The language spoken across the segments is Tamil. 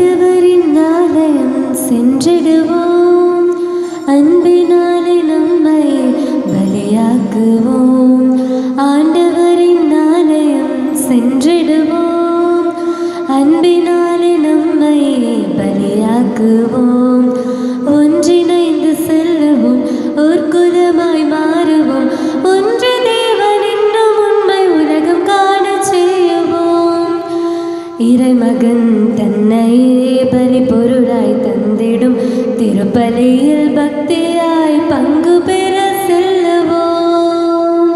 ஆண்டவரின் ஆலயம் சென்றிடுவோம், அன்பினாலே நம்மை பலியாக்குவோம். ஆண்டவரின் ஆலயம் சென்றிடுவோம், அன்பினாலே நம்மை பலியாக்குவோம். ஒன்றிணைந்து செல்லுவோம், ஒரு குலமாய் மாறுவோம். ஒன்று தேவன் என்னும் உண்மை உலகம் காண செய்வோம். இறைமகன் தன்னையே பலி பொருளாய் தந்திடும் திருப்பலியில் பக்தியாய் பங்கு பெற செல்லுவோம்.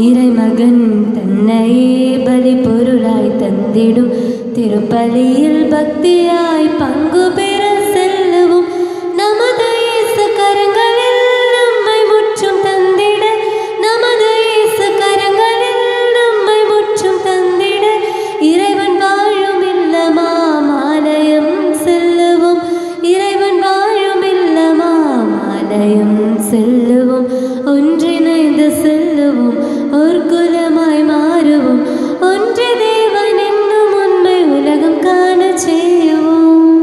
இறைமகன் தன்னையே பலி பொருளாய் தந்திடும் திருப்பலியில் பக்தியாய் பங்கு பெற செல்லுவோம். நமது இயேசு கரங்களில் நம்மை முற்றும் தந்திட, நமது இயேசு கரங்களில் நம்மை முற்றும் தந்திட, இறைவன் வாழும் இல்லமாம் ஆலயம் செல்லுவோம். இறைவன் வாழும் இல்லமாம் ஆலயம் செல்லுவோம். ஒன்றிணைந்து செல்லுவோம், ஒரு குலமாய் மாறுவோம். ஒன்று தேவன் என்னும் உண்மை உலகம் காண செய்வோம்.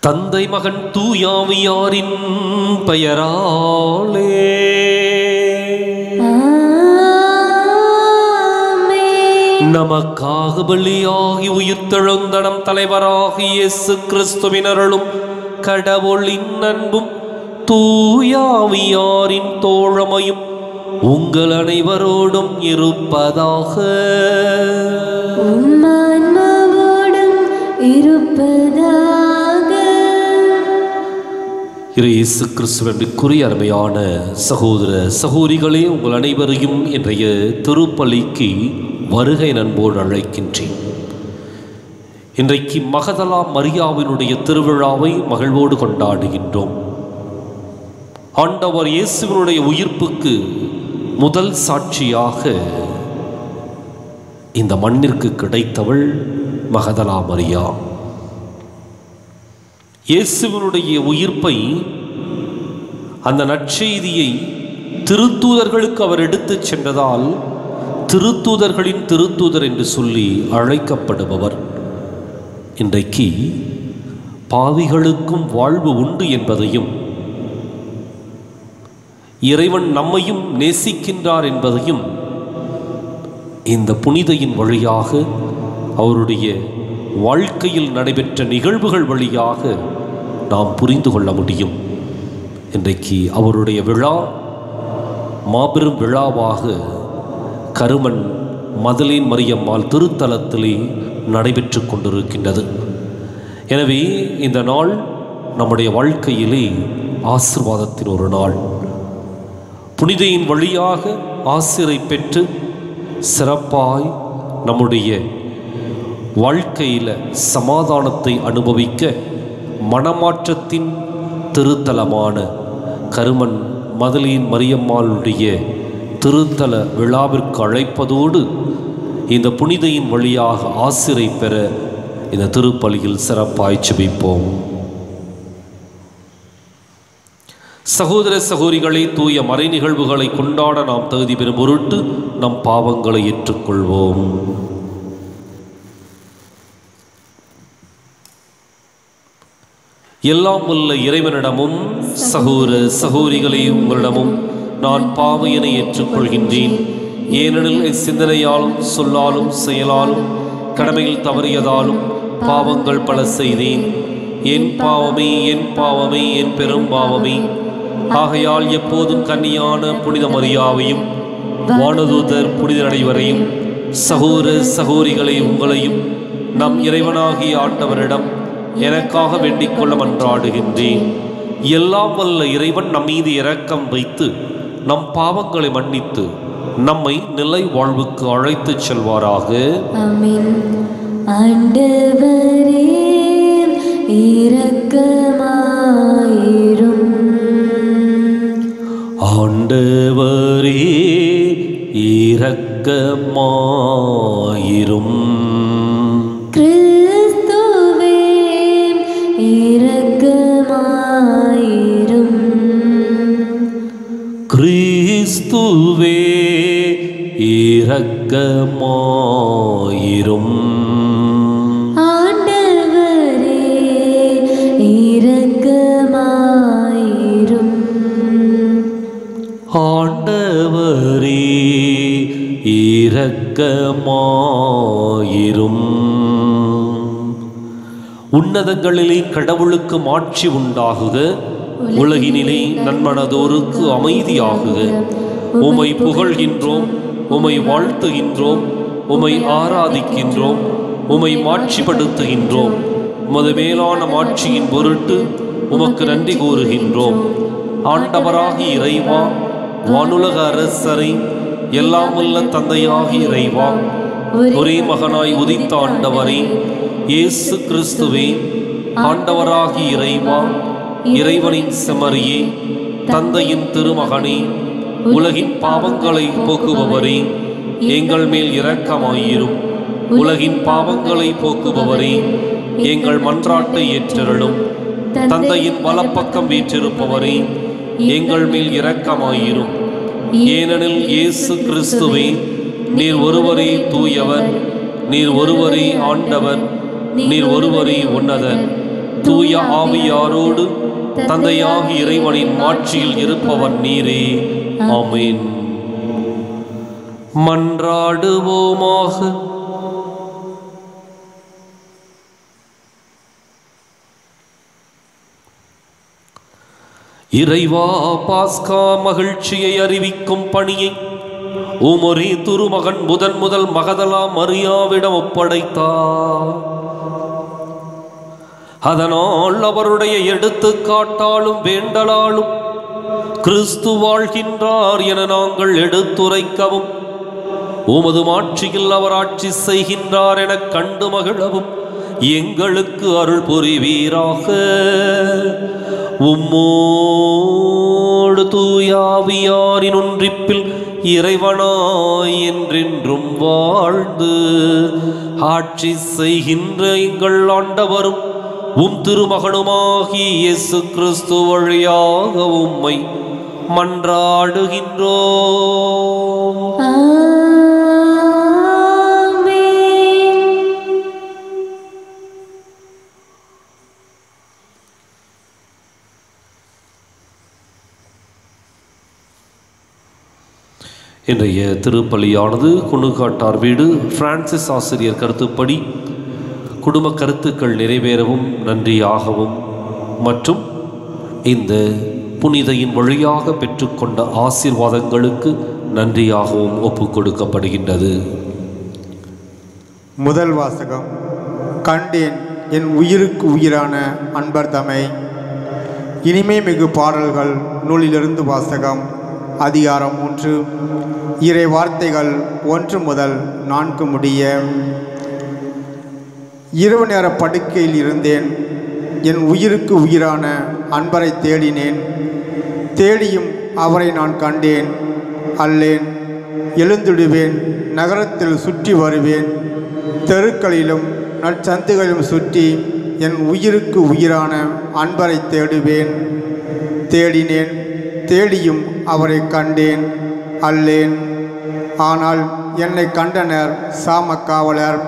தந்தை மகன் தூயாவியாரின் பெயராலே நமக்காக பலியாகி உயிர்த்தெழுந்த நம் தலைவராகிய இயேசு கிறிஸ்துவின் அருளும் கடவுளின் அன்பும் தூயாவியாரின் தோழமையும் உங்கள் அனைவரோடும் இருப்பதாக. ஆன்மாவோடும் இருப்பதாக. இயேசு கிறிஸ்துவிற்குரிய அருமையான சகோதர சகோதரிகளே, உங்கள் அனைவரையும் இன்றைய திருப்பலிக்கு வருகை அன்போடு அழைக்கின்றேன். இன்றைக்கு மகதலா மரியாவினுடைய திருவிழாவை மகிழ்வோடு கொண்டாடுகின்றோம். ஆண்டவர் இயேசுவினுடைய உயிர்ப்புக்கு முதல் சாட்சியாக இந்த மண்ணிற்கு கிடைத்தவள் மகதலா மரியா. இயேசுவினுடைய உயிர்ப்பை, அந்த நற்செய்தியை திருத்தூதர்களுக்கு அவர் எடுத்துச் சென்றதால் திருத்தூதர்களின் திருத்தூதர் என்று சொல்லி அழைக்கப்படுபவர். இன்றைக்கு பாவிகளுக்கும் வாழ்வு உண்டு என்பதையும், இறைவன் நம்மையும் நேசிக்கின்றார் என்பதையும் இந்த புனிதையின் வழியாக, அவருடைய வாழ்க்கையில் நடைபெற்ற நிகழ்வுகள் வழியாக நாம் புரிந்து கொள்ள முடியும். இன்றைக்கு அவருடைய விழா மாபெரும் விழாவாக கருமன் மதலேன் மரியம்மாள் திருத்தலத்திலே நடைபெற்று கொண்டிருக்கின்றது. எனவே இந்த நாள் நம்முடைய வாழ்க்கையிலே ஆசீர்வாதத்தின் ஒரு நாள். புனிதையின் வழியாக ஆசிரை பெற்று சிறப்பாய் நம்முடைய வாழ்க்கையில் சமாதானத்தை அனுபவிக்க மனமாற்றத்தின் திருத்தலமான கருமன் மதலேன் மரியம்மாளுடைய திருத்தல விழாவிற்கு அழைப்பதோடு இந்த புனிதையின் வழியாக ஆசிரை பெற இந்த திருப்பலியில் சிறப்பாய் ஜெபிப்போம். சகோதர சகோதரிகளை, தூய மறை நிகழ்வுகளை கொண்டாட நாம் தகுதி பெறும் பொருட்டு நம் பாவங்களை ஏற்றுக்கொள்வோம். எல்லாம் உள்ள இறைவனிடமும் சகோதர சகோதரிகளை உங்களிடமும் நான் பாவையனை ஏற்றுக்கொள்கின்றேன். ஏனெனில் சிந்தனையாலும் சொல்லாலும் செயலாலும் கடமையில் தவறியதாலும் பாவங்கள் பல செய்தேன். என் பாவமே, என் பாவமே, என் பெரும் பாவமே. ஆகையால் எப்போதும் கன்னியான புனித மரியாவையும் வானதூதர் புனித அனைவரையும் சகோதர சகோதரிகளை உங்களையும் நம் இறைவனாகிய ஆண்டவரிடம் எனக்காக வேண்டிக் கொள்ள மன்றாடுகின்றேன். எல்லாம் வல்ல இறைவன் நம் மீது இரக்கம் வைத்து நம் பாவங்களை மன்னித்து நம்மை நிலை வாழ்வுக்கு அழைத்துச் செல்வாராக. ஆமென். ஆண்டவரே இரக்கமாயிரும். ஆண்டவரே இரக்கமாயிரும். கிறிஸ்துவே இரக்கமாயிரும். கிறிஸ்துவே கிறிஸ்துவே இரக்கமாயிரும். ஆண்டவரே இரக்கமாயிரும். ஆண்டவரே இரக்கமாயிரும். உன்னதங்களிலே கடவுளுக்கு மாட்சி உண்டாகுக, உலகினிலே நன்மனதோருக்கு அமைதியாகுக. உமை புகழ்கின்றோம், உமை வாழ்த்துகின்றோம், உமை ஆராதிக்கின்றோம், உமை மாட்சிப்படுத்துகின்றோம். உமது மேலான மாட்சியின் பொருட்டு உமக்கு நன்றி கூறுகின்றோம். ஆண்டவராகி இறைவா, வானுலக அரசரை, எல்லாம் வல்ல தந்தையாகி இறைவா, ஒரே மகனாய் உதித்த ஆண்டவரே இயேசு கிறிஸ்துவே, ஆண்டவராகி இறைவா, இறைவனின் செம்மறியே, தந்தையின் திருமகனே, உலகின் பாவங்களை போக்குபவரே, எங்கள் மேல் இரக்கமாயிரும். உலகின் பாவங்களை போக்குபவரே, எங்கள் மன்றாட்டை ஏற்றருளும். தந்தையின் வலப்பக்கம் வீற்றிருப்பவரே, எங்கள் மேல் இரக்கமாயிரும். ஏனெனில் இயேசு கிறிஸ்துவே, நீர் ஒருவரே தூயவர், நீர் ஒருவரே ஆண்டவர், நீர் ஒருவரே உன்னதர். தூய ஆவியாரோடு தந்தையாகி இறைவனின் மாட்சியில் இருப்பவர் நீரே. ஆமென். மன்றாடுவோமாக. இறைவா, பாஸ்கா மகிழ்ச்சியை அறிவிக்கும் பணியை உமொரே திருமகன் முதல் மகதலா மரியாவிடம் ஒப்படைத்தார். அதனால் அவருடைய எடுத்துக்காட்டாலும் வேண்டலாலும் கிறிஸ்து வாழ்கின்றார் என நாங்கள் எடுத்துரைக்கவும், உமது மாட்சியில் அவர் ஆட்சி செய்கின்றார் என கண்டு மகிழவும் எங்களுக்கு அருள் புரிவீராக. உம்மோடு தூயாவியாரின் ஒன்றிப்பில் இறைவனாய் என்றென்றும் வாழ்ந்து ஆட்சி செய்கின்ற எங்கள் ஆண்டவரும் உம் திருமகனுமாகி இயேசு கிறிஸ்து வழியாக உம்மை மன்றாடுகின்றோம். இன்றைய திருப்பலியானது குணுக்காட்டார் வீடு பிரான்சிஸ் ஆசிரியர் கருத்துப்படி குடும்ப கருத்துக்கள் நிறைவேறவும் நன்றியாகவும் மற்றும் இந்த புனிதையின் வழியாக பெற்றுக்கொண்ட ஆசீர்வாதங்களுக்கு நன்றியாகவும் ஒப்புக் கொடுக்கப்படுகின்றது. முதல் வாசகம். கண்டேன் என் உயிருக்கு உயிரான அன்பர் தமை. இனிமை மிகு பாடல்கள் நூலிலிருந்து வாசகம். அதிகாரம் 3, இறை வார்த்தைகள் 1 முதல் 4 முடிய. இரவு நேர படுக்கையில் இருந்தேன், என் உயிருக்கு உயிரான அன்பரை தேடினேன். தேடியும் அவரை நான் கண்டேன். அல்லேன், எழுந்திடுவேன், நகரத்தில் சுற்றி வருவேன், தெருக்களிலும் நற்சந்துகளிலும் சுற்றி என் உயிருக்கு உயிரான அன்பரை தேடுவேன். தேடினேன், தேடியும் அவரை கண்டேன். அல்லேன், ஆனால் என்னை கண்டனர் சாமக்காவலர்.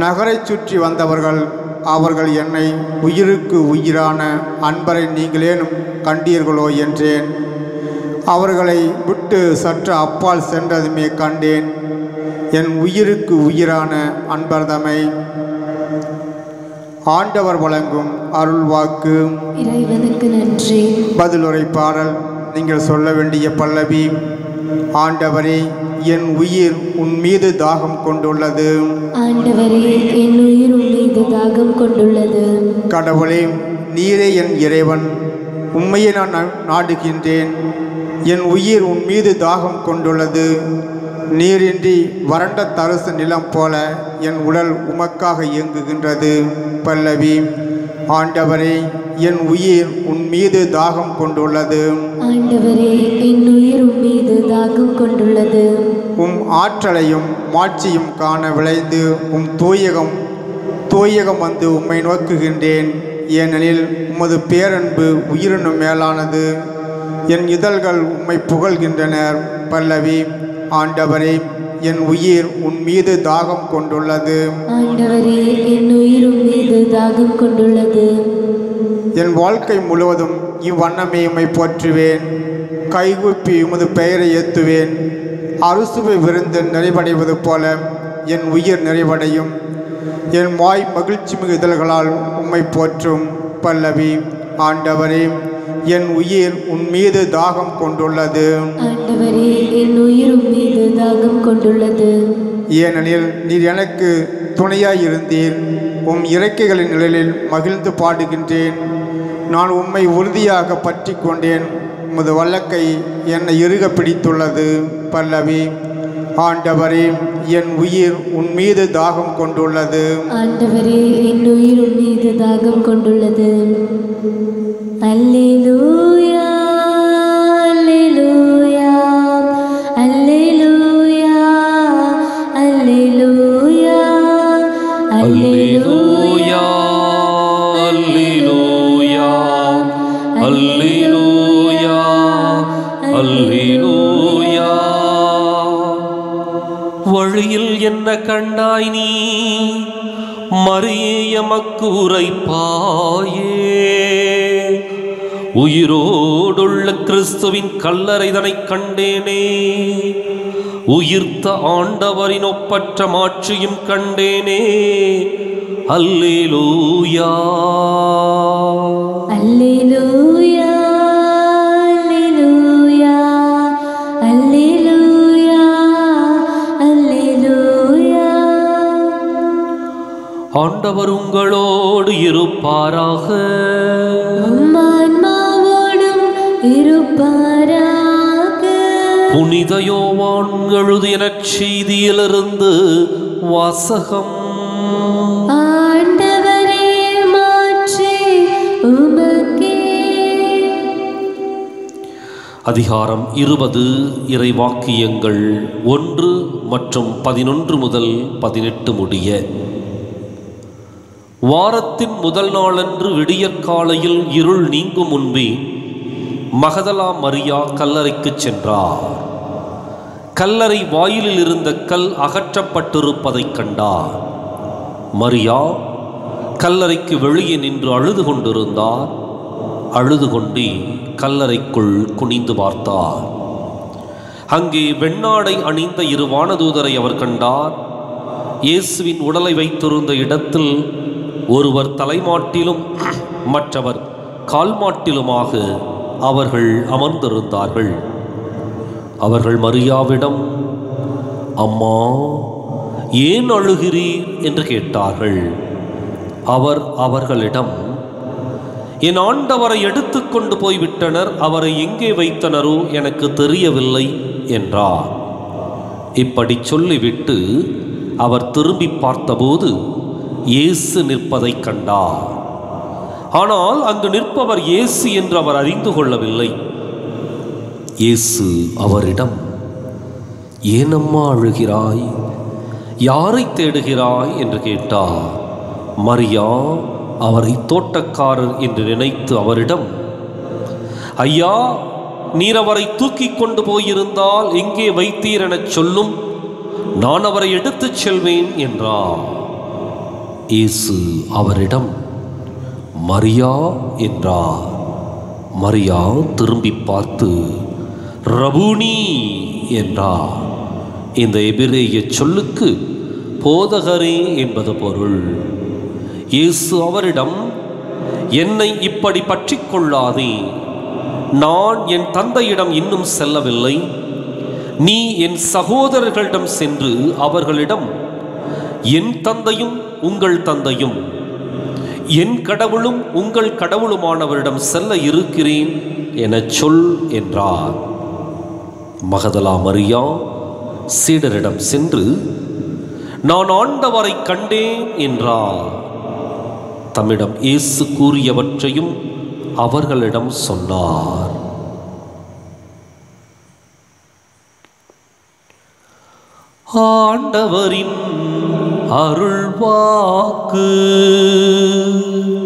நகரை சுற்றி வந்தவர்கள் அவர்கள் என்னை உயிருக்கு உயிரான அன்பரை நீங்களேனும் கண்டீர்களோ என்றேன். அவர்களை விட்டு சற்று அப்பால் சென்றதுமே கண்டேன் என் உயிருக்கு உயிரான அன்பர்தமை. ஆண்டவர் வழங்கும் அருள்வாக்கு. இறைவனுக்கு நன்றி. பதிலுரை பாடல். நீங்கள் சொல்ல வேண்டிய பல்லவி. ஆண்டவரே, என் உயிர் உன் மீது தாகம் கொண்டுள்ளது. ஆண்டவரே, என் உயிர் உன் மீது தாகம் கொண்டுள்ளது. கடவுளே, நீரே என் இறைவன், உம்மையை நான் நாடுகின்றேன். என் உயிர் உன் மீது தாகம் கொண்டுள்ளது. நீரின்றி வறண்ட தரிசு நிலம் போல என் உடல் உமக்காக இயங்குகின்றது. பல்லவி. ஆண்டவரே, என் உயிர் உன் மீது தாகம் கொண்டுள்ளது. ஆண்டவரே, என் உயிர் உன் மீது தாகம் கொண்டுள்ளது. உம் ஆற்றலையும் மாட்சியும் காண விளைந்து உம் தூயகம் வந்து உம்மை நோக்குகின்றேன். ஏனெனில் உமது பேரன்பு உயிரினும் மேலானது. என் இதழ்கள் உம்மை புகழ்கின்றனர். பல்லவி. ஆண்டவரே, என் உயிர் உன் மீது தாகம் கொண்டுள்ளது. ஆண்டவரே, என் உயிர் உம் மீது தாகம் கொண்டுள்ளது. என் வாழ்க்கை முழுவதும் இவ்வண்ணமே உம்மை போற்றுவேன். கைகூப்பி உமது பெயரை ஏத்துவேன். அறுசுவை விருந்து நிறைவடைவது போல என் உயிர் நிறைவடையும். என் வாய் மகிழ்ச்சி மிகு இதழ்களால் உம்மை போற்றும். பல்லவி. ஆண்டவரே, என் உயிர் உன் மீது தாகம் கொண்டுள்ளது. ஆண்டவரே, என் உயிர் உம் மீது தாகம் கொண்டுள்ளது. ஏனெனில் நீர் எனக்கு துணையாயிருந்தீர். உம் இறக்கைகளின் நிழலில் மகிழ்ந்து பாடுகின்றேன். நான் உம்மை உறுதியாக பற்றி கொண்டேன். உமது வல்லக்கை என்னை இறுக பிடித்துள்ளது. பல்லவி. ஆண்டவரே, என் உயிர் உன் மீது தாகம் கொண்டுள்ளது. ஆண்டவரே, என் உயிர் உம் மீது தாகம் கொண்டுள்ளது. அல்லேலூயா, அல்லேலூயா, அல்லேலூயா, அல்லேலூயா, அல்லேலூயா, அல்லேலூயா, அல்லேலூயா, அல்லேலூயா. வழியில் என்ன கண்டாய் நீ? மரியே, எமக்கு உரைப்பாயே. உயிரோடுள்ள கிறிஸ்துவின் கல்லறைதனை கண்டேனே. உயிர்த்த ஆண்டவரின் ஒப்பற்ற மாட்சியும் கண்டேனே. அல்லேலூயா, அல்லேலூயா, அல்லேலூயா, அல்லேலூயா, அல்லேலூயா. ஆண்டவர் உங்களோடு இருப்பாராக. உம் ஆன்மாவோடும் இருப்பாராக. புனித யோவான் எழுதிய நற்செய்தியிலிருந்து வாசகம். ஆண்டவரே, மாற்றி உமக்கே. அதிகாரம் 20. இறைவாக்கியங்கள் 1 மற்றும் 11 முதல் 18 முடிய. வாரத்தின் முதல் நாளன்று விடியற்காலையில் இருள் நீங்கும் முன்பே மகதலா மரியா கல்லறைக்கு சென்றார். கல்லறை வாயிலில் இருந்த கல் அகற்றப்பட்டிருப்பதைக் கண்டார். மரியா கல்லறைக்கு வெளியே நின்று அழுது கொண்டிருந்தார். அழுது கொண்டே கல்லறைக்குள் குனிந்து பார்த்தார். அங்கே வெண்ணாடை அணிந்த 2 வானதூதரை அவர் கண்டார். இயேசுவின் உடலை வைத்திருந்த இடத்தில் ஒருவர் தலைமாட்டிலும் மற்றவர் கால்மாட்டிலுமாக அவர்கள் அமர்ந்திருந்தார்கள். அவர்கள் மரியாவிடம், அம்மா, ஏன் அழுகிறீர் என்று கேட்டார்கள். அவர் அவர்களிடம், என் ஆண்டவரை எடுத்துக்கொண்டு போய்விட்டனர். அவரை எங்கே வைத்தனரோ எனக்கு தெரியவில்லை என்றார். இப்படி சொல்லிவிட்டு அவர் திரும்பி பார்த்தபோது இயேசு நிற்பதை கண்டார். ஆனால் அங்கு நிற்பவர் இயேசு என்று அவர் அறிந்து கொள்ளவில்லை. இயேசு அவரிடம், ஏனம்மா அழுகிறாய்? யாரை தேடுகிறாய் என்று கேட்டார். மரியா அவரை தோட்டக்காரர் என்று நினைத்து அவரிடம், ஐயா, நீர் அவரை தூக்கி கொண்டு போயிருந்தால் எங்கே வைத்தீர் எனச் சொல்லும், நான் அவரை எடுத்துச் செல்வேன் என்றார். இயேசு அவரிடம், மரியா என்றார். மரியா திரும்பி பார்த்து ரபூனி என்றார். இந்த எபிரேய சொல்லுக்கு போதகரே என்பது பொருள். இயேசு அவரிடம், என்னை இப்படி பற்றி கொள்ளாதே. நான் என் தந்தையிடம் இன்னும் செல்லவில்லை. நீ என் சகோதரர்களிடம் சென்று அவர்களிடம், என் தந்தையும் உங்கள் தந்தையும், என் கடவுளும் உங்கள் கடவுளுமானவரிடம் செல்ல இருக்கிறேன் எனச் சொல் என்றார். மகதலா மரியா சீடரிடம் சென்று, நான் ஆண்டவரை கண்டேன் என்றார். தம்மிடம் இயேசு கூறியவற்றையும் அவர்களிடம் சொன்னார். ஆண்டவரின் அருள்வாக்கு.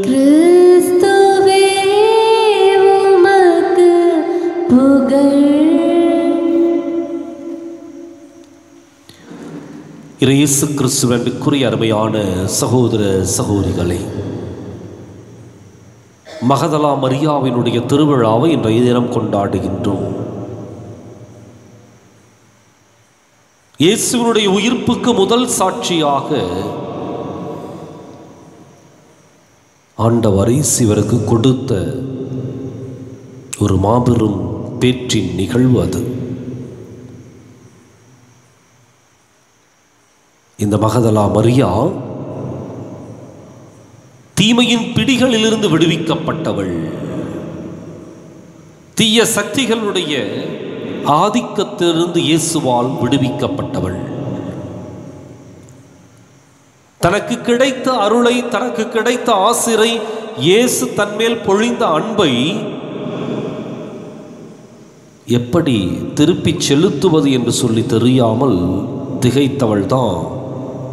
கிறிஸ்துவே உமக்கு இயேசு கிறிஸ்துவிற்குரிய அருமையான சகோதர சகோதரிகளே, மகதலா மரியாவினுடைய திருவிழாவை இன்றைய தினம் கொண்டாடுகின்றோம். இயேசுவினுடைய உயிர்ப்புக்கு முதல் சாட்சியாக ஆண்டவர் இவருக்கு கொடுத்த ஒரு மாபெரும் பேற்றின் நிகழ்வு அது. இந்த மகதலா மரியா தீமையின் பிடிகளிலிருந்து விடுவிக்கப்பட்டவள், தீய சக்திகளுடைய ஆதிக்கத்திலிருந்து இயேசுவால் விடுவிக்கப்பட்டவள். தனக்கு கிடைத்த அருளை, தனக்கு கிடைத்த ஆசிரை, இயேசு தன்மேல் பொழிந்த அன்பை எப்படி திருப்பி செலுத்துவது என்று சொல்லி தெரியாமல் திகைத்தவள் தான்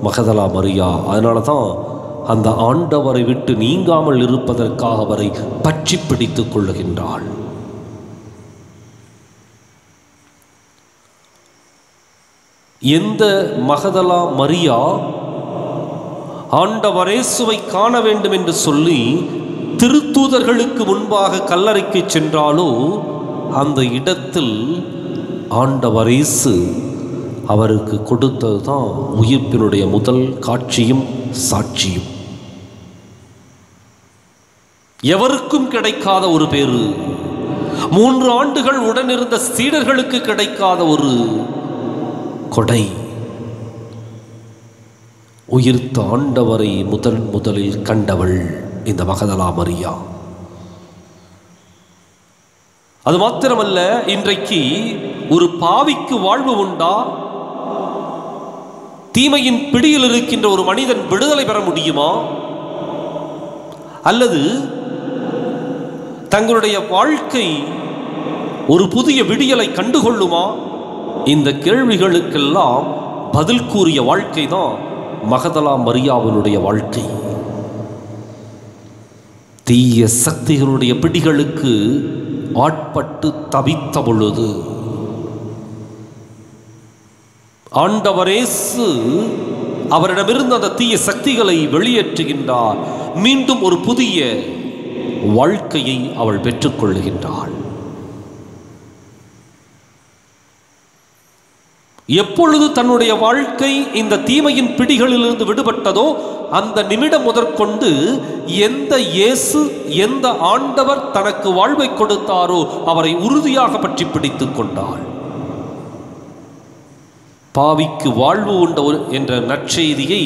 மகதலா மரியா. அதனால தான் அந்த ஆண்டவரை விட்டு நீங்காமல் இருப்பதற்காக அவரை பற்றி பிடித்துக் கொள்ளுகின்றாள். எந்த மகதலா மரியா ஆண்டவர் இயேசுவை காண வேண்டும் என்று சொல்லி திருத்தூதர்களுக்கு முன்பாக கல்லறைக்கு சென்றாலோ, அந்த இடத்தில் ஆண்டவர் இயேசு அவருக்கு கொடுத்தது தான் உயிர்ப்பினுடைய முதல் காட்சியும் சாட்சியும். எவருக்கும் கிடைக்காத ஒரு பேரு, 3 ஆண்டுகள் உடனிருந்த சீடர்களுக்கு கிடைக்காத ஒரு கொடை, உயிர்த்த ஆண்டவரை முதலில் கண்டவள் இந்த மகதலா மரியா. அது மாத்திரமல்ல, இன்றைக்கு ஒரு பாவிக்கு வாழ்வு உண்டா? தீமையின் பிடியில் இருக்கின்ற ஒரு மனிதன் விடுதலை பெற முடியுமா? அல்லது தங்களுடைய வாழ்க்கை ஒரு புதிய விடியலை கண்டுகொள்ளுமா? இந்த கேள்விகளுக்கெல்லாம் பதில் கூறிய வாழ்க்கை தான் மகதலா மரியாவினுடைய வாழ்க்கை. தீய சக்திகளுடைய பிடிகளுக்கு ஆட்பட்டு தவித்த பொழுது ஆண்டவர் இயேசு அவரிடமிருந்து அந்த தீய சக்திகளை வெளியேற்றுகின்றார். மீண்டும் ஒரு புதிய வாழ்க்கையை அவள் பெற்றுக்கொள்ளுகின்றாள். எப்பொழுது தன்னுடைய வாழ்க்கை இந்த தீமையின் பிடிகளிலிருந்து விடுபட்டதோ, அந்த நிமிடம் முதற்கொண்டு எந்த இயேசு, எந்த ஆண்டவர் தனக்கு வாழ்வை கொடுத்தாரோ அவரை உறுதியாக பற்றி பிடித்துக் கொண்டாள். பாவிக்கு வாழ்வு உண்டு என்ற நற்செய்தியை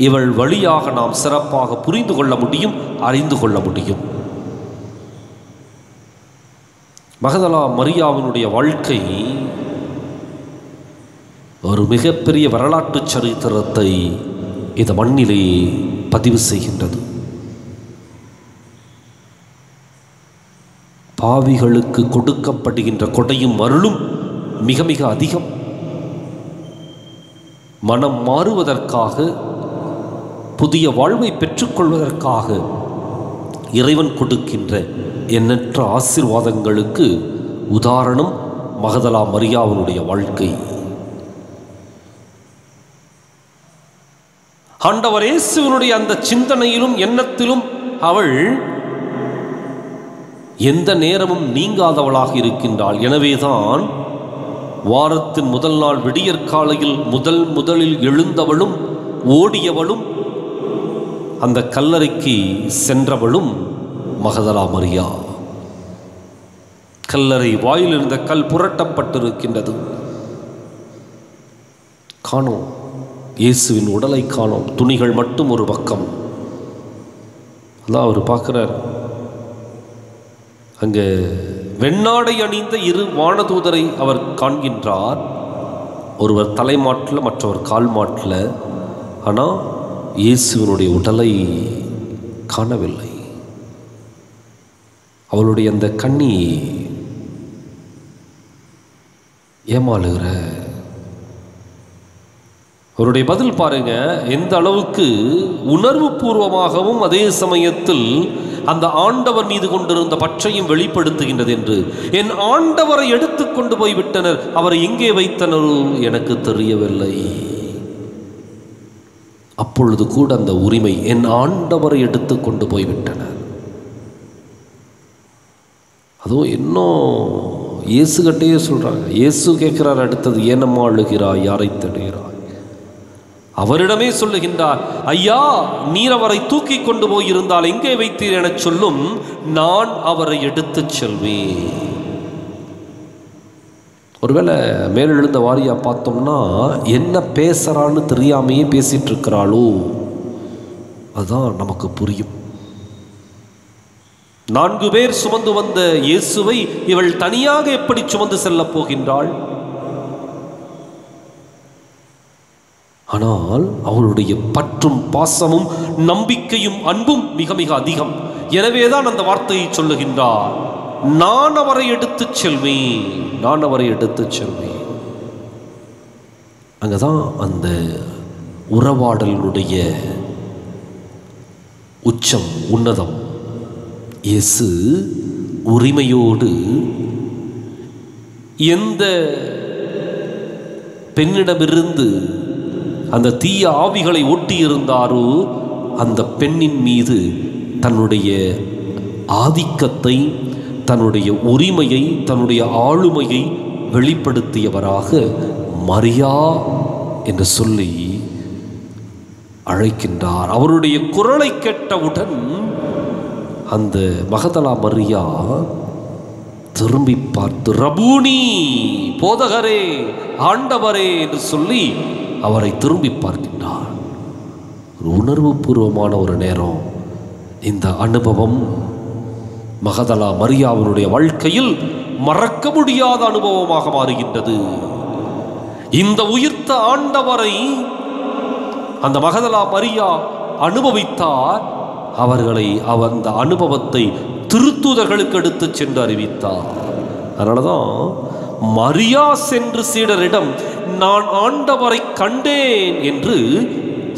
இவள் வழியாக நாம் சிறப்பாக புரிந்து கொள்ள முடியும், அறிந்து கொள்ள முடியும். மகதலா மரியாவினுடைய வாழ்க்கை ஒரு மிகப்பெரிய வரலாற்று சரித்திரத்தை இந்த மண்ணிலே பதிவு செய்கின்றது. பாவிகளுக்கு கொடுக்கப்படுகின்ற கொடையும் அருளும் மிக மிக அதிகம். மனம் மாறுவதற்காக, புதிய வாழ்வை பெற்றுக்கொள்வதற்காக இறைவன் கொடுக்கின்ற எண்ணற்ற ஆசீர்வாதங்களுக்கு உதாரணம் மகதலா மரியாவினுடைய வாழ்க்கை. ஆண்டவர் இயேசுவினுடைய அந்த சிந்தனையிலும் எண்ணத்திலும் அவள் எந்த நேரமும் நீங்காதவளாக இருக்கின்றாள். எனவேதான் வாரத்தின் முதல் நாள் விடியற்காலையில் முதலில் எழுந்தவளும் ஓடியவளும் அந்த கல்லறைக்கு சென்றவளும் மகதலா மரியா. கல்லறை வாயில் இருந்த கல் புரட்டப்பட்டிருக்கின்றது. காணோம், இயேசுவின் உடலை காணோம், துணிகள் மட்டும் ஒரு பக்கம். அதான் அவர் பார்க்கிறார். அங்கே வெண்ணாடை அணிந்த 2 வானதூதரை அவர் காண்கின்றார். ஒருவர் தலைமாட்டில், மற்றவர் கால் மாட்டில். ஆனால் இயேசுவினுடைய உடலை காணவில்லை. அவளுடைய அந்த கண்ணி ஏமாளுகிற அவருடைய பதில் பாருங்க, எந்த அளவுக்கு உணர்வு பூர்வமாகவும் அதே சமயத்தில் அந்த ஆண்டவர் மீது கொண்டிருந்த பற்றையும் வெளிப்படுத்துகின்றது என்று. என் ஆண்டவரை எடுத்துக்கொண்டு போய்விட்டனர், அவரை எங்கே வைத்தனரோ எனக்கு தெரியவில்லை. அப்பொழுது கூட அந்த உரிமை என் ஆண்டவரை எடுத்து கொண்டு போய்விட்டனர். அதுவும் இன்னும் இயேசுகிட்டையே சொல்கிறாங்க. இயேசு கேட்குறார் அடுத்தது, ஏனம்மா அழுகிறாய், யாரை தேடுகிறாய்? அவரிடமே சொல்லுகின்றார், ஐயா நீர் அவரை தூக்கி கொண்டு போயிருந்தால் எங்கே வைத்தீர் என சொல்லும், நான் அவரை எடுத்து செல்வேன். ஒருவேளை மேலெழுந்த வாரியா பார்த்தோம்னா என்ன பேசுறான்னு தெரியாமையே பேசிட்டு இருக்கிறாளோ, அதுதான் நமக்கு புரியும். 4 பேர் சுமந்து வந்த இயேசுவை இவள் தனியாக எப்படி சுமந்து செல்ல போகின்றாள்? ஆனால் அவளுடைய பற்றும் பாசமும் நம்பிக்கையும் அன்பும் மிக மிக அதிகம். எனவேதான் அந்த வார்த்தையை சொல்லுகின்றார், நான் அவரை எடுத்து செல்வேன், நான் அவரை எடுத்து செல்வேன். அங்கதான் அந்த உறவாடலுடைய உச்சம், உன்னதம். இயேசு உரிமையோடு எந்த பெண்ணிடமிருந்து அந்த தீய ஆவிகளை ஒட்டியிருந்தாரோ அந்த பெண்ணின் மீது தன்னுடைய ஆதிக்கத்தை, தன்னுடைய உரிமையை, தன்னுடைய ஆளுமையை வெளிப்படுத்தியவராக மரியா என்று சொல்லி அழைக்கின்றார். அவருடைய குரலை கேட்டவுடன் அந்த மகதலா மரியா திரும்பி பார்த்து, ரபூனி, போதகரே, ஆண்டவரே என்று சொல்லி அவரை திரும்பி பார்க்கின்றார். ஒரு உணர்வு பூர்வமான ஒரு நேரம். இந்த அனுபவம் மகதலா மரியாவினுடைய வாழ்க்கையில் மறக்க முடியாத அனுபவமாக மாறுகின்றது. இந்த உயிர்த்த ஆண்டவரை அந்த மகதலா மரியா அனுபவித்தார். அவர்களை அந்த அனுபவத்தை திருத்தூதர்களுக்கு எடுத்து சென்று அறிவித்தார். அதனாலதான் மரியா சென்று சீடரிடம் நான் ஆண்டவரை கண்டேன் என்று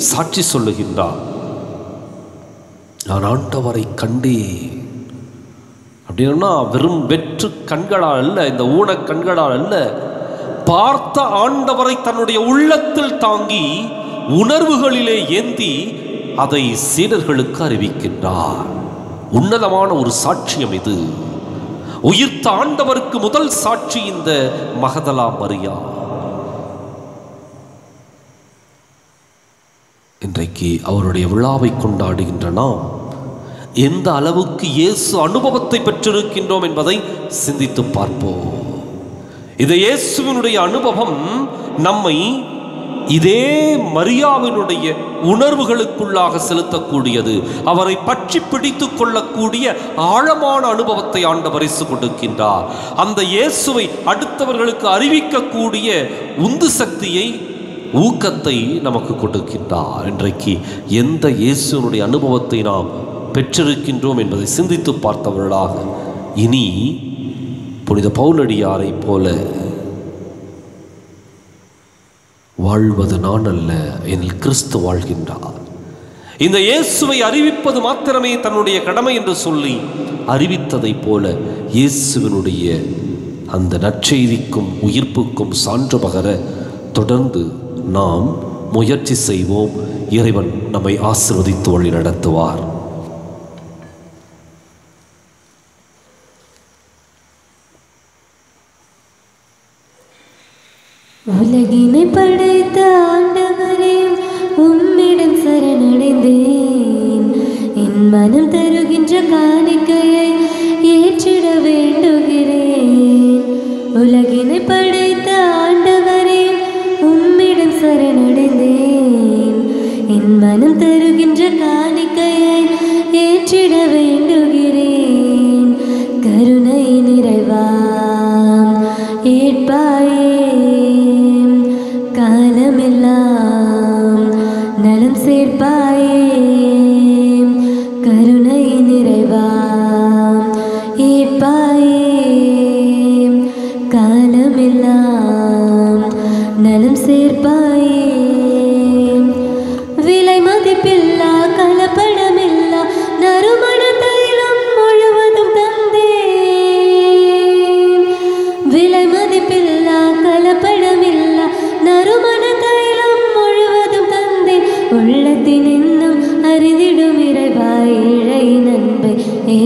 சாட்சி சொல்லுகின்றார். நான் ஆண்டவரை கண்டேன் அப்படின்னா வெறும் வெற்று கண்களால் அல்ல, இந்த ஊன கண்களால் அல்ல, பார்த்த ஆண்டவரை தன்னுடைய உள்ளத்தில் தாங்கி உணர்வுகளிலே ஏந்தி அதை சீடர்களுக்கு அறிவிக்கின்றார். உன்னதமான ஒரு சாட்சியம் இது. உயிர்த்த ஆண்டவருக்கு முதல் சாட்சி இந்த மகதலா மரியா. இன்றைக்கு அவருடைய விழாவை கொண்டாடுகின்ற நாம் எந்த அளவுக்கு இயேசு அனுபவத்தை பெற்றிருக்கின்றோம் என்பதை சிந்தித்து பார்ப்போம். இந்த இயேசுவினுடைய அனுபவம் நம்மை இதே மரியாவினுடைய உணர்வுகளுக்குள்ளாக செலுத்தக்கூடியது. அவரை பற்றி பிடித்து கொள்ளக்கூடிய ஆழமான அனுபவத்தை ஆண்டவர் இயேசு கொடுக்கின்றார். அந்த இயேசுவை அடுத்தவர்களுக்கு அறிவிக்கக்கூடிய உந்து சக்தியை, ஊக்கத்தை நமக்கு கொடுக்கின்றார். இன்றைக்கு எந்த இயேசுவினுடைய அனுபவத்தை நாம் பெற்றிருக்கின்றோம் என்பதை சிந்தித்து பார்த்தவர்களாக இனி புனித பவுலடியாரை போல வாழ்வது நான் அல்ல, எனில் கிறிஸ்து வாழ்கின்றார். இந்த இயேசுவை அறிவிப்பது மாத்திரமே தன்னுடைய கடமை என்று சொல்லி அறிவித்ததை போல இயேசுவினுடைய அந்த நற்செய்திக்கும் உயிர்ப்புக்கும் சான்று பகர தொடர்ந்து நாம் முயற்சி செய்வோம். இறைவன் நம்மை ஆசீர்வதித்து வழி நடத்துவார். உலகினை படைத்த ஆண்டவரே, உம்மிடம் சரணடைந்தேன். என் மனம் தருகின்ற காணிக்கையை ஏற்றிட வேண்டுகிறேன். உலகினை படைத்த ஆண்டவரே, உம்மிடம் சரணடைந்தேன். என் மனம் தருகின்ற காணிக்கையை ஏற்றிட வேண்டுகிறேன். கருணை நிறைவாம் ஏற்பாயே, காலமெல்லாம் நலம் சேர்ப்பாயே. கருணை நிறைவாம் ஏற்பாயே, காலமெல்லாம் நலம் சேர்ப்பாயே. விலை மதிப்பில்லா கலப்ப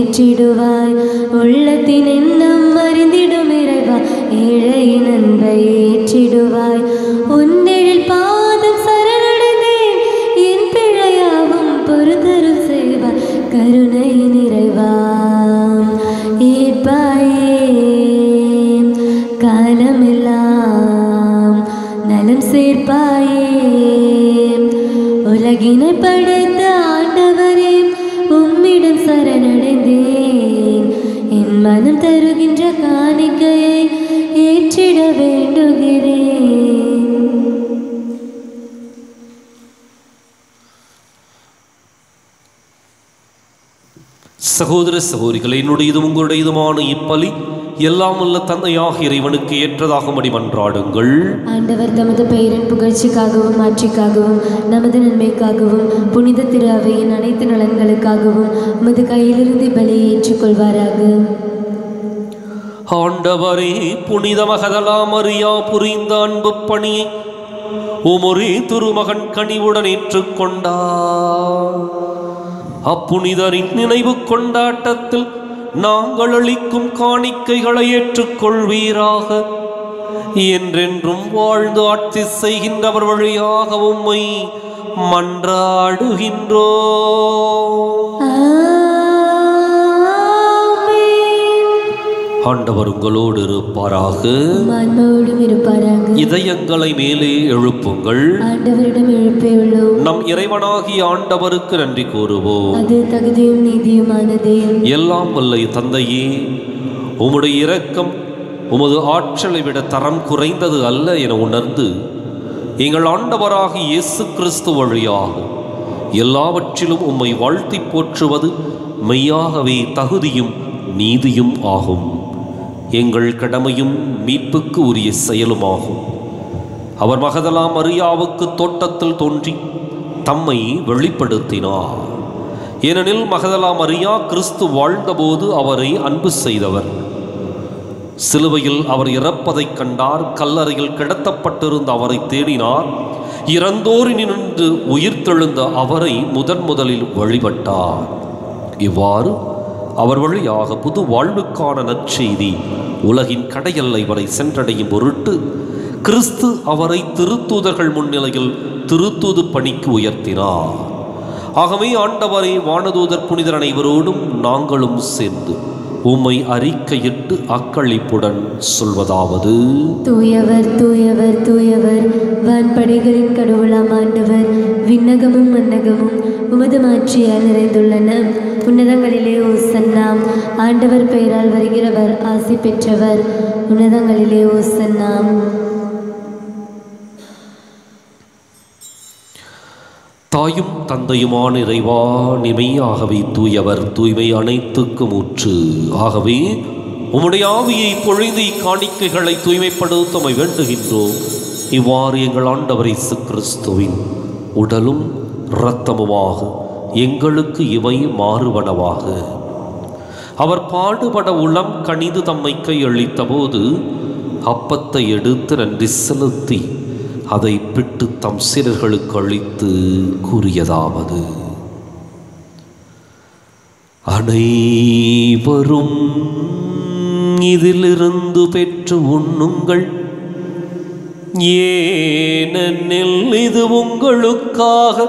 ஏற்றிடுவாய். உள்ளத்தின் எண்ணம் அறிந்திடும் இறைவா, ஏழையின் அன்பை ஏற்றிடுவாய். உன்னெழில் பாதம் சரணடைந்தேன், என் பிழையாவும் பொறுத்தருள் செய்வாய். கருணை நிறைவா ஏற்பாயே, காலமெல்லாம் நலம் சேர்ப்பாயே. உலகினை படைத்த ஆண்டவரே, உம்மிடம் சரணடைந்தேன். என் மனம் தருகின்ற காணிக்கையை ஏற்றிட வேண்டுகிறேன். சகோதர சகோதரிகளை, என்னுடையதும் உங்களுடையதுமான இப்பலி எல்லாம் உள்ள தந்தையாக இறைவனுக்கு ஏற்றதாகும்படி மன்றாடுங்கள். ஆண்டவர் தமது பெயரின் புகழ்ச்சிக்காகவும் மாட்சிக்காகவும் நமது நன்மைக்காகவும் புனித திரு அவையின் அனைத்து நலன்களுக்காகவும் உமது கையிலிருந்து பலியை ஏற்றுக்கொள்வாராக. ஆண்டவரே, புனித மகதலா மரியா புரிந்த அன்பு பணியை உமொரே திருமகன் கனிவுடன் ஏற்றுக்கொண்டார். அப்புனிதரின் நினைவு கொண்டாட்டத்தில் நாங்கள் அளிக்கும் காணிக்கைகளை ஏற்றுக்கொள்வீராக. என்றென்றும் வாழ்ந்து ஆட்சி செய்கின்றவர் வழியாக உம்மை மன்றாடுகின்றோ. ஆண்டவர் உங்களோடு இருப்பாராக. இதயங்களை மேலே எழுப்புங்கள். ஆண்டவரிடம் எழுப்பியுள்ளோம். நம் இறைவனாகிய ஆண்டவருக்கு நன்றி கூறுவோம். அது தகுதியும் நீதியுமானதே. எல்லாம் வல்ல தந்தையே, உம்முடைய இரக்கம் உமது ஆற்றலை விட தரம் குறைந்தது அல்ல என உணர்ந்து எங்கள் ஆண்டவராகிய இயேசு கிறிஸ்து வழியாக எல்லாவற்றிலும் உம்மை வாழ்த்தி போற்றுவது மெய்யாகவே தகுதியும் நீதியும் ஆகும். எங்கள் கடமையும் மீட்புக்கு உரிய செயலுமாகும். அவர் மகதலா மரியாவுக்கு தோட்டத்தில் தோன்றி தம்மை வெளிப்படுத்தினார். ஏனெனில் மகதலா மரியா கிறிஸ்து வாழ்ந்தபோது அவரை அன்பு செய்தவர். சிலுவையில் அவர் இறப்பதைக் கண்டார். கல்லறையில் கிடத்தப்பட்டிருந்த அவரை தேடினார். இறந்தோரினின்று உயிர்த்தெழுந்த அவரை முதலில் வழிபட்டார். இவ்வாறு அவர் வழியாக புது வாழ்வுக்கான நற்செய்தி உலகின் கடையெல்லை வரை சென்றடையும் பொருட்டு கிறிஸ்து அவரை திருத்தூதர்கள் முன்னிலையில் திருத்தூது பணிக்கு உயர்த்தினார். ஆகவே ஆண்டவரை வானதூதர் புனிதர் அனைவரோடும் நாங்களும் சேர்ந்து உம்மை அறிக்கையிட்டு அக்களிப்புடன் சொல்வதாவது: தூயவர் தூயவர் தூயவர், வான்படைகளின் கடவுளாம் ஆண்டவர். விண்ணகமும் மன்னகமும் உமது மாட்சியால் நிறைந்துள்ளன. உன்னதங்களிலே ஓசன்னா. ஆண்டவர் பெயரால் வருகிறவர் ஆசி பெற்றவர். உன்னதங்களிலே ஓசன்னா. தாயும் தந்தையுமான இறைவா, நிமையாகவே தூயவர், தூய்மை அனைத்துக்கும் ஊற்று. ஆகவே உம்முடைய ஆவியை பொழிந்து காணிக்கைகளை தூய்மைப்படுத்த வேண்டுகின்றோம். இவ்வாறு எங்கள் ஆண்டவர் இயேசு கிறிஸ்துவின் உடலும் இரத்தமுமாக எங்களுக்கு இவை மாறுவனவாக. அவர் பாடுபட உளம் கனிந்து தம்மை கையளித்த போது அப்பத்தை எடுத்து நன்றி செலுத்தி அதை பிட்டு தம் சீடர்களுக்கு அளித்து கூறியதாவது: அனைவரும் இதிலிருந்து பெற்று உண்ணுங்கள், ஏனெனில் இது உங்களுக்காக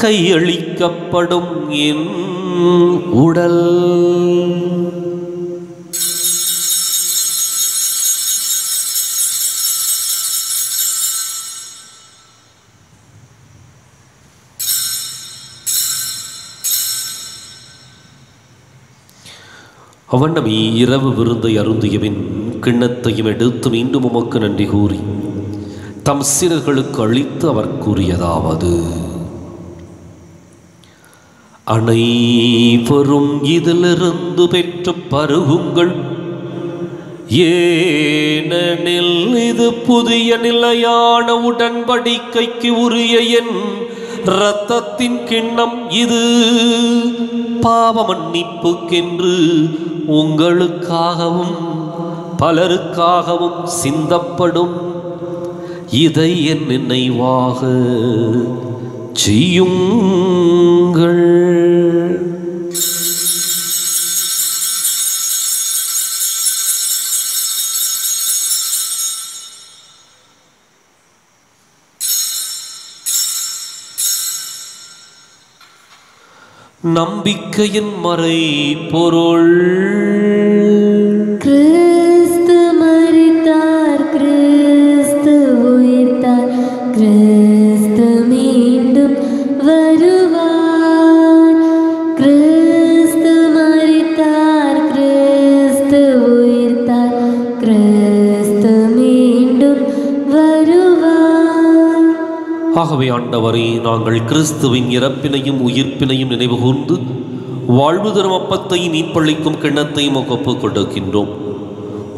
கையளிக்கப்படும் என் உடல். அவனமே இரவு விருந்தை அருந்தியபின் கிண்ணத்தையும் எடுத்து மீண்டும் உமக்கு நன்றி கூறி தம் சீடர்களுக்கு அளித்து அவர் கூறியதாவது: அனைவரும் இதிலிருந்து பெற்று பருகுங்கள், ஏனெனில் இது புதிய நிலையான உடன்படிக்கைக்கு உரிய என் இரத்தத்தின் கிண்ணம். இது பாவ மன்னிப்புக்கென்று உங்களுக்காகவும் பலருக்காகவும் சிந்தப்படும். இதை என் நினைவாக செய்யுங்கள். நம்பிக்கையின் மறை பொருள். கிறிஸ்து மரித்தார், கிறிஸ்து உயிர்த்தார், கிறிஸ்து மீண்டும் வருவார். கிறிஸ்து மரித்தார், கிறிஸ்து உயிர்த்தார், கிறிஸ்து மீண்டும் வருவார். ஆகவே ஆண்டவரே, நாங்கள் கிறிஸ்துவின் இறப்பினையும் உயிர்ப்பினையும் நினைவு கூர்ந்து வாழ்வு தரும் அப்பத்தை மீன்பளிக்கும் கிண்ணத்தை ஒப்புக் கொடுக்கின்றோம்.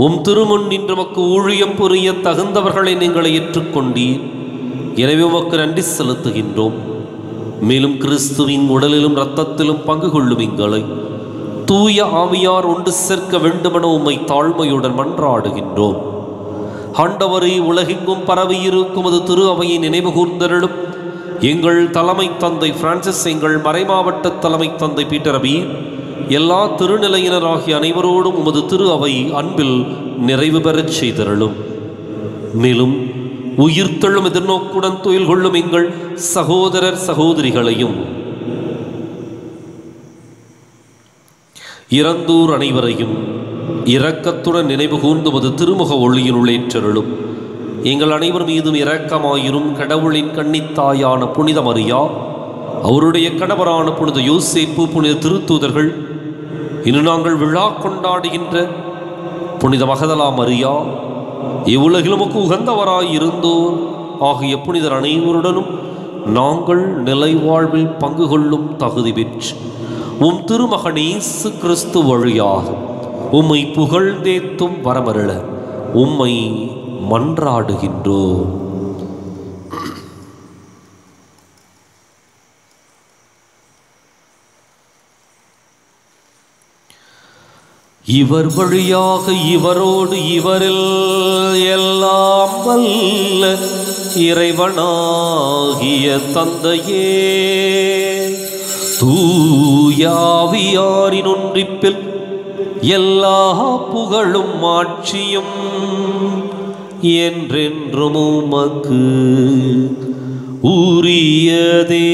உம் திருமுன் நின்று நமக்கு ஊழியம் புரிய தகுந்தவர்களை நீங்கள் ஏற்றுக்கொண்டீர். எனவே உமக்கு நன்றி செலுத்துகின்றோம். மேலும் கிறிஸ்துவின் உடலிலும் இரத்தத்திலும் பங்கு கொள்ளும் எங்களை தூய ஆவியார் ஒன்று சேர்க்க வேண்டுமென உம்மை தாழ்மையுடன் மன்றாடுகின்றோம். ஆண்டவரை, உலகெங்கும் பரவியிருக்கும் அது திரு அவையை நினைவு கூர்ந்தருளும். எங்கள் தலைமை தந்தை பிரான்சிஸ், எங்கள் மறைமாவட்ட தலைமை தந்தை பீட்டர் அபி, எல்லா திருநிலையினராகிய அனைவரோடும் உமது திரு அவை அன்பில் நிறைவு பெறச் செய்தருளும். மேலும் உயிர்த்தெழும் எதிர்நோக்குடன் துயில் கொள்ளும் எங்கள் சகோதரர் சகோதரிகளையும் இறந்தோர் அனைவரையும் இரக்கத்துடன் நினைவு கூர்ந்துவது திருமுக ஒளியினுள் ஏற்றருளும். எங்கள் அனைவர் மீதும் இரக்கமாயிரும். கடவுளின் கன்னித்தாயான புனித மரியா, அவருடைய கணவரான புனித யோசேப்பு, புனித திருத்தூதர்கள், இன்று நாங்கள் விழா கொண்டாடுகின்ற புனித மகதலா மரியா, இவ்வுலகில் நமக்கு உகந்தவராயிருந்தோர் ஆகிய புனிதர் அனைவருடனும் நாங்கள் நிலை வாழ்வில் பங்கு கொள்ளும் தகுதி பெற்று உம் திருமகன் இயேசு கிறிஸ்து வழியாக உம்மை புகழ்ந்தேத்தும் வரமருள உம்மை மன்றாடுகின்றோம். இவர் வழியாக இவரோடு இவரில் எல்லாம் வல்ல இறைவனாகிய தந்தையே, தூயாவியாரின் ஒன்றிப்பில் எல்லா புகழும் ஆட்சியும் என்றென்றும் உமக்கு உரியதே.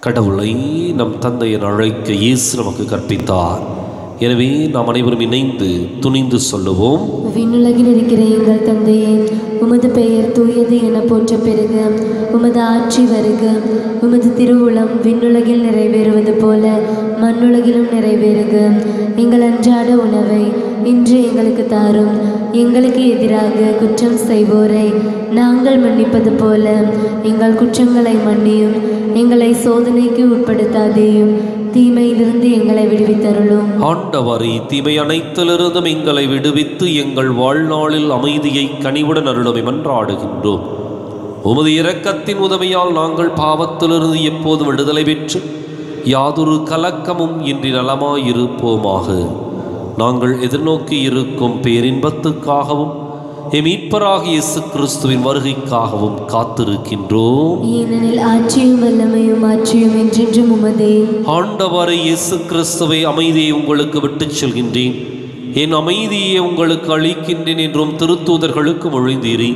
கடவுளை நம் தந்தையின் அழைக்க இயேசு நமக்கு கற்பித்தார். எனவே நாம் அனைவரும் இணைந்து துணிந்து சொல்லுவோம். விண்ணுலகில் இருக்கிற எங்கள் தந்தையே, உமது பெயர் தூயது என போற்ற பெறுக. உமது ஆட்சி வருக. உமது திருவுளம் விண்ணுலகில் நிறைவேறுவது போல மண்ணுலகிலும் நிறைவேறுக. எங்கள் அன்றாட உணவை இன்று எங்களுக்கு தாரும். எங்களுக்கு எதிராக குற்றம் செய்வோரை நாங்கள் மன்னிப்பது போல எங்கள் குற்றங்களை மன்னியும். எங்களை சோதனைக்கு உட்படுத்தாதேயும், தீமையிலிருந்து எங்களை விடுவித்தருளும். ஆண்டவரே, தீமை அனைத்திலிருந்தும் எங்களை விடுவித்து எங்கள் வாழ்நாளில் அமைதியை கனிவுடன் அருளும் மன்றாடுகின்றோம். உமது இரக்கத்தின் உதவியால் நாங்கள் பாவத்திலிருந்து எப்போதும் விடுதலை பெற்று யாதொரு கலக்கமும் இன்றி நலமாயிருப்போமாக. நாங்கள் எதிர்நோக்கி இருக்கும் பேரின்பத்துக்காகவும் மீட்பராகிய இயேசு கிறிஸ்துவின் வருகைக்காகவும் காத்திருக்கின்றோம். ஏனெனில் ஆட்சியும் வல்லமையும் ஆட்சியும் என்றென்றும் உமதே. ஆண்டவரே இயேசு கிறிஸ்துவை, அமைதியை உங்களுக்கு விட்டுச் செல்கின்றேன், என் அமைதியை உங்களுக்கு அளிக்கின்றேன் என்றும் திருத்தூதர்களுக்கு மொழிந்தீரே.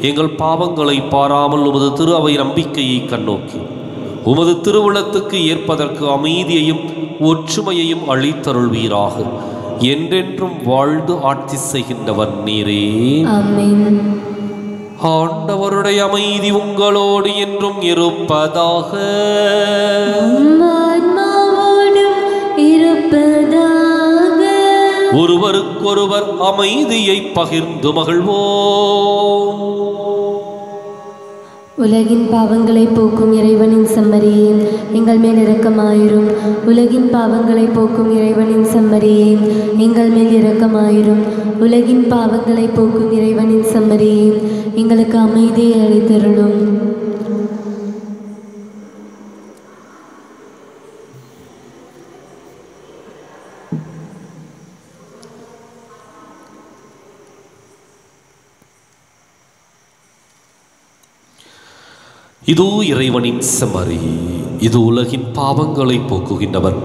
எங்கள் பாவங்களை பாராமல் உமது திரு அவை நம்பிக்கையை கண்ணோக்கி உமது திருவுளத்துக்கு ஏற்பதற்கு அமைதியையும் ஒற்றுமையையும் அளித்தருள்வீராக. என்றென்றும் வாழ்ந்து ஆட்சி செய்கின்றவர் நீரே. ஆமென். ஆண்டவருடைய அமைதி உங்களோடு என்றும் இருப்பதாக. ஒருவருக்கொருவர் அமைதியை பகிர்ந்து மகிழ்வோம். உலகின் பாவங்களை போக்கும் இறைவனின் செம்மறியே, எங்கள் மேல் இரக்கமாயிரும். உலகின் பாவங்களை போக்கும் இறைவனின் செம்மறியே, எங்கள் மேல் இரக்கமாயிரும். உலகின் பாவங்களை போக்கும் இறைவனின் செம்மறியே, எங்களுக்கு அமைதியை அளித்தருளும். இதோ இறைவனின் செம்மறி, இது உலகின் பாவங்களை போக்குகின்றவர்.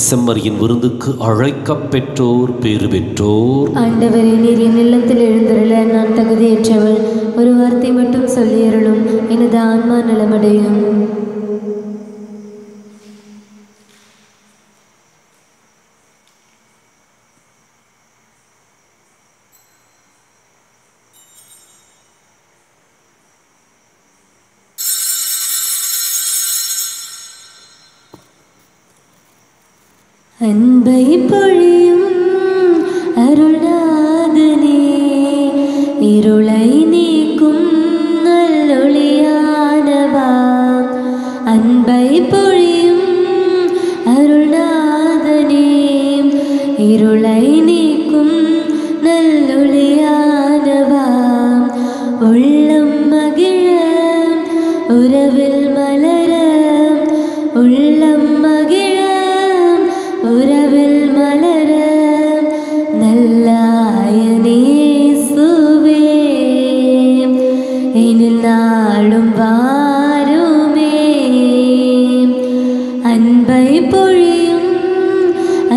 செம்மறியின் விருந்துக்கு அழைக்கப் பெற்றோர் பேறு பெற்றோர். ஆண்டவரே, நீர் என் இல்லத்தில் எழுந்தருள நான் தகுதியற்றவள். ஒரு வார்த்தை மட்டும் சொல்லியருளும், எனது ஆன்மா நலமடையும். அன்பை பொழியும் அருள்நாதனே, இருளை நீக்கும் நல்லொளியானவா. அன்பை பொழியும் அருள்நாதனே, இருளை நீக்கும் நல்லொளியானவா. உள்ளம் மகிழ உறவில் மலர, உள்ளம் மகிழ உறவில் மலர, நல்லாயனேசுவே எனில் நாளும் வாருமே. அன்பை பொழியும்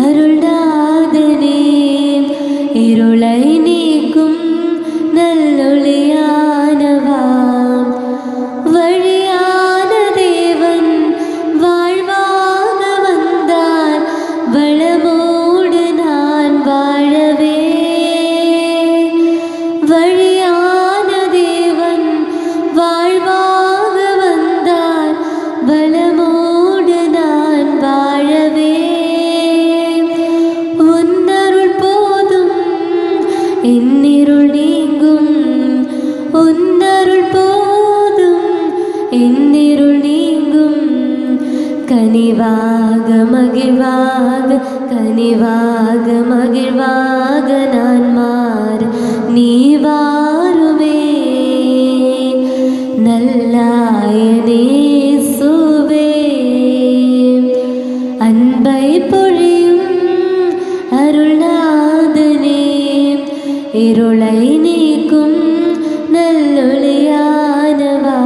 அருள்நாதனே, இருளை நீக்கும் நல்லொளியானவா. வழியான தேவன் வாழ்வாக வந்தார், வளமோடு நான் வாழவே. வழியான தேவன் வாழ்வாக வந்தார், வளமோடு நான் வாழவே. உன்னருள் போதும் என்னிருள் நீங்கும், உன்னருள் போதும் என்னிருள் நீங்கும். கனிவாக மகிழ்வாக, கனிவாக மகிழ்வாக நான் மாற நீ வாருமே. நல்லாயனேசுவே அன்பை பொழியும் அருள்நாதனே, இருளை நீக்கும் நல்லொளியானவா.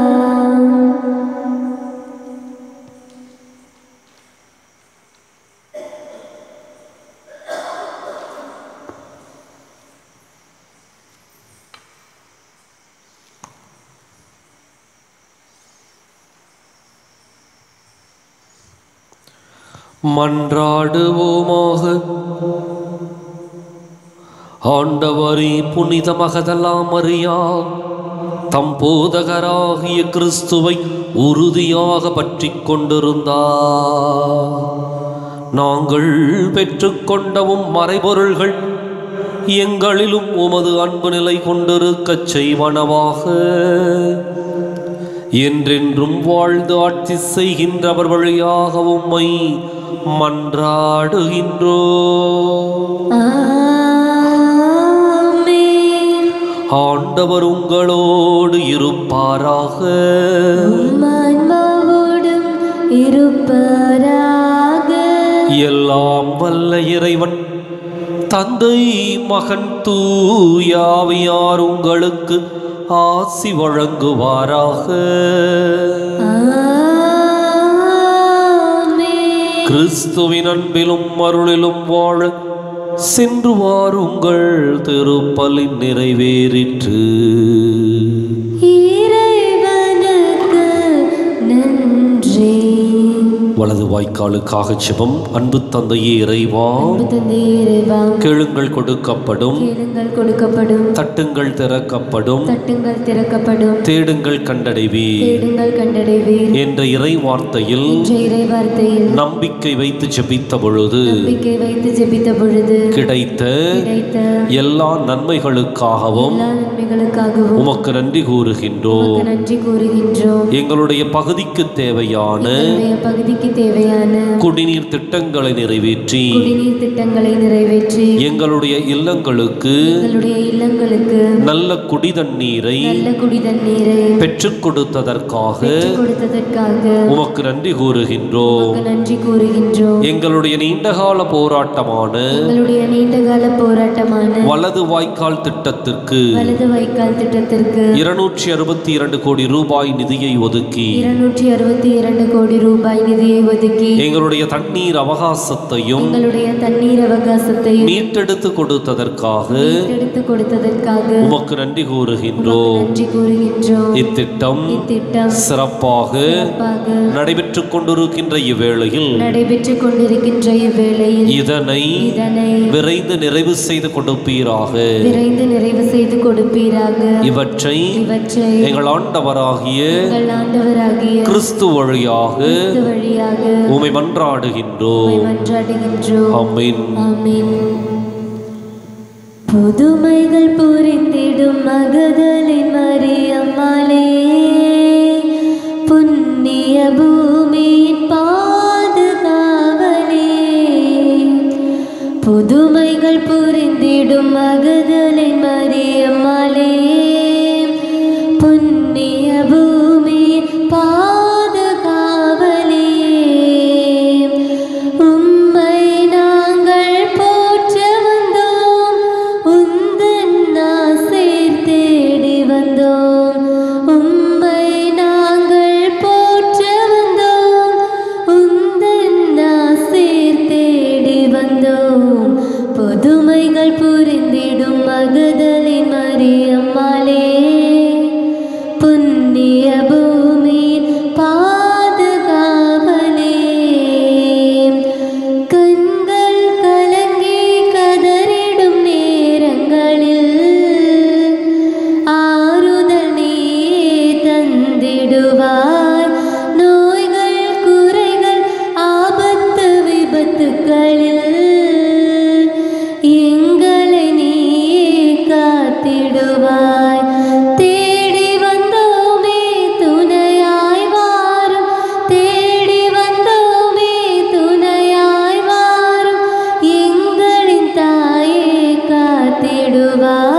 மன்றாடுவோமாக. ஆண்டவரே, புனித மகதலா மரியா தம் போதகராகிய கிறிஸ்துவை உறுதியாக பற்றி கொண்டிருந்தார். நாங்கள் பெற்றுக்கொண்டவும் மறைபொருள்கள் எங்களிலும் உமது அன்பு நிலை கொண்டிருக்கச் செய்வனவாக. என்றென்றும் வாழ்ந்து ஆட்சி செய்கின்றவர் வழியாக உம்மை மன்றாடுகின்றோம். ஆமென். ஆண்டவர் உங்களோடு இருப்பாராக. ஆன்மாவோடும் இருப்பாராக. எல்லாம் வல்ல இறைவன் தந்தை, மகன், தூயாவியார் உங்களுக்கு ஆசி வழங்குவாராக. கிறிஸ்துவின் அன்பிலும் அருளிலும் வாழ சென்று வாருங்கள். திருப்பலின் நிறைவேறிற்று. இறைவனுக்கு நன்றி. வலது வாய்க்காலுக்காக ஜெபம். அன்பு தந்தையே இறைவா, அன்பு தந்தையே இறைவா, கேளுங்கள் கொடுக்கப்படும், கேளுங்கள் கொடுக்கப்படும், தட்டுங்கள் திறக்கப்படும், தட்டுங்கள் திறக்கப்படும், தேடுங்கள் கண்டடைவீர் தேடுங்கள் கண்டடைவீர் என்ற இறை வார்த்தையில் என்ற இறை வார்த்தையில் நம்பிக்கை வைத்து ஜெபித்த பொழுது நம்பிக்கை வைத்து ஜெபித்த பொழுது கிடைத்த எல்லா நன்மைகளுக்காகவும் எல்லா நன்மைகளுக்காகவும் உமக்கு நன்றி கூறுகின்றோம். உமக்கு நன்றி கூறுகின்றோம். எங்களுடைய பகுதிக்கு தேவையான எங்களுடைய பகுதிக்கு தேவையான குடிநீர் திட்டங்களை நிறைவேற்றி குடிநீர் திட்டங்களை நிறைவேற்றி எங்களுடைய இல்லங்களுக்கு நல்ல குடிதண்ணீரை பெற்றுக் கொடுத்ததற்காக உமக்கு நன்றி கூறுகின்றோம். எங்களுடைய நீண்டகால போராட்டமான வலது வாய்க்கால் திட்டத்திற்கு 262 கோடி ரூபாய் நிதியை ஒதுக்கி எங்களுடைய தண்ணீர் அவகாசத்தையும் மீட்டெடுத்து கொடுத்ததற்காக உமக்கு நன்றி கூறுகின்றோம். இத்திட்டம் சிறப்பாக நடைபெற்றுக் கொண்டிருக்கின்ற இவ்வேளையில் இதனை விரைந்து நிறைவு செய்து கொடுப்பீராக. இவற்றை எங்கள் ஆண்டவராகிய கிறிஸ்து வழியாக உம்மை மன்றாடுகின்றோம். ஆமென். புதுமைகள் புரிந்திடும் மகதலின் மரியம்மாளே, புண்ணிய பூமியின் பாதுகாவலே. புதுமைகள் புரிந்திடும் மகதலின் மரியம்மாளே, புண்ணிய பூமியின் பாதுகாவலே. உம்மை நாங்கள் போற்ற வந்தோம், உந்தன் ஆசீர் தேடி வந்தோம். உம்மை நாங்கள் போற்ற வந்தோம், உந்தன் ஆசீர் தேடி வந்தோம். புதுமைகள் புரிந்திடும் மகதலின் மரியம்மாளே, புண்ணிய பூமியின் பாதுகாவலே. கண்கள் கலங்கி கதறிடும் நேரங்களில் ஆறுதல் நீயே தந்திடுவாய். நோய்கள் குறைகள் ஆபத்து விபத்துக்களில் எங்களை நீயே காத்திடுவாய். தேடி வந்தோமே துணையாய் வாரும், தேடி வந்தோமே துணையாய் வாரும். எங்களின் தாயே காத்திடுவாய்.